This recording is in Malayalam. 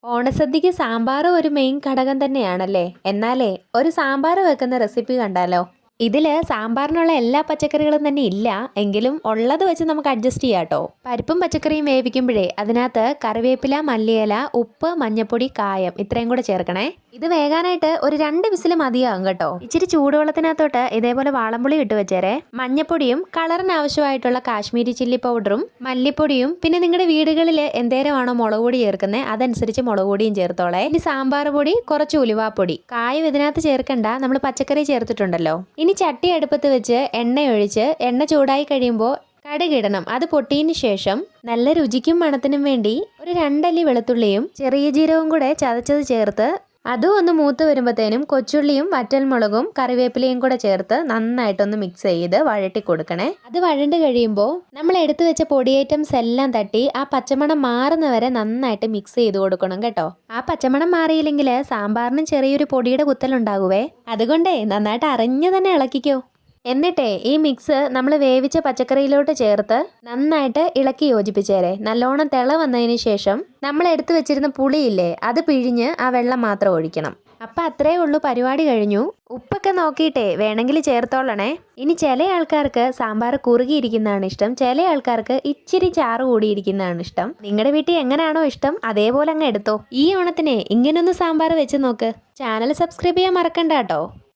ഓണസദ്യക്ക് സാമ്പാർ ഒരു മെയിൻ ഘടകം തന്നെയാണല്ലേ. എന്നാലേ ഒരു സാമ്പാർ വെക്കുന്ന റെസിപ്പി കണ്ടാലോ. ഇതില് സാമ്പാറിനുള്ള എല്ലാ പച്ചക്കറികളും തന്നെ ഇല്ല എങ്കിലും ഉള്ളത് വെച്ച് നമുക്ക് അഡ്ജസ്റ്റ് ചെയ്യാം കേട്ടോ. പരിപ്പും പച്ചക്കറിയും വേവിക്കുമ്പോഴേ അതിനകത്ത് കറിവേപ്പില, മല്ലിയില, ഉപ്പ്, മഞ്ഞപ്പൊടി, കായം ഇത്രയും കൂടെ ചേർക്കണേ. ഇത് വേകാനായിട്ട് ഒരു 2 വിസിൽ മതിയാകും കേട്ടോ. ഇച്ചിരി ചൂടുവെള്ളത്തിനകത്തോട്ട് ഇതേപോലെ വാളംപുളി ഇട്ട് വെച്ചേരെ. മഞ്ഞപ്പൊടിയും കളറിന് ആവശ്യമായിട്ടുള്ള കാശ്മീരി ചില്ലി പൗഡറും മല്ലിപ്പൊടിയും പിന്നെ നിങ്ങളുടെ വീടുകളിൽ എന്തേരമാണോ മുളക് പൊടി ചേർക്കുന്നത് അതനുസരിച്ച് മുളക് പൊടിയും ചേർത്തോളെ. ഇനി സാമ്പാർ പൊടി, കുറച്ച് ഉലുവാപ്പൊടി. കായം ഇതിനകത്ത് ചേർക്കണ്ട, നമ്മൾ പച്ചക്കറി ചേർത്തിട്ടുണ്ടല്ലോ. ഇനി ചട്ടി അടുപ്പത്ത് വെച്ച് എണ്ണയൊഴിച്ച് എണ്ണ ചൂടായി കഴിയുമ്പോൾ കടുകിടണം. അത് പൊട്ടിയതിന് ശേഷം നല്ല രുചിക്കും മണത്തിനും വേണ്ടി ഒരു 2 അല്ലി വെളുത്തുള്ളിയും ചെറിയ ജീരകവും കൂടെ ചതച്ചത് ചേർത്ത് അതും ഒന്ന് മൂത്ത് വരുമ്പോഴത്തേനും കൊച്ചുള്ളിയും വറ്റൽമുളകും കറിവേപ്പിലയും കൂടെ ചേർത്ത് നന്നായിട്ടൊന്ന് മിക്സ് ചെയ്ത് വഴട്ടി കൊടുക്കണേ. അത് വഴണ്ട് കഴിയുമ്പോൾ നമ്മൾ എടുത്തു വെച്ച പൊടി ഐറ്റംസ് എല്ലാം തട്ടി ആ പച്ചമണം മാറുന്നവരെ നന്നായിട്ട് മിക്സ് ചെയ്ത് കൊടുക്കണം കേട്ടോ. ആ പച്ചമണം മാറിയില്ലെങ്കിൽ സാമ്പാറിനും ചെറിയൊരു പൊടിയുടെ കുത്തലുണ്ടാകുവേ. അതുകൊണ്ടേ നന്നായിട്ട് അറിഞ്ഞു തന്നെ ഇളക്കിക്കോ. എന്നിട്ടേ ഈ മിക്സ് നമ്മൾ വേവിച്ച പച്ചക്കറിയിലോട്ട് ചേർത്ത് നന്നായിട്ട് ഇളക്കി യോജിപ്പിച്ചേരെ. നല്ലോണം തിള വന്നതിന് ശേഷം നമ്മൾ എടുത്തു വെച്ചിരുന്ന പുളിയില്ലേ അത് പിഴിഞ്ഞ് ആ വെള്ളം മാത്രം ഒഴിക്കണം. അപ്പം അത്രേ ഉള്ളൂ, പരിപാടി കഴിഞ്ഞു. ഉപ്പൊക്കെ നോക്കിയിട്ടേ വേണമെങ്കിൽ ചേർത്തോളണേ. ഇനി ചില ആൾക്കാർക്ക് സാമ്പാർ കുറുകിയിരിക്കുന്നതാണ് ഇഷ്ടം, ചില ആൾക്കാർക്ക് ഇച്ചിരി ചാറ് കൂടിയിരിക്കുന്നതാണ് ഇഷ്ടം. നിങ്ങളുടെ വീട്ടിൽ എങ്ങനെയാണോ ഇഷ്ടം അതേപോലെ അങ്ങ് എടുത്തോ. ഈ ഓണത്തിനെ ഇങ്ങനൊന്ന് സാമ്പാർ വെച്ച് നോക്ക്. ചാനൽ സബ്സ്ക്രൈബ് ചെയ്യാൻ മറക്കണ്ട കേട്ടോ.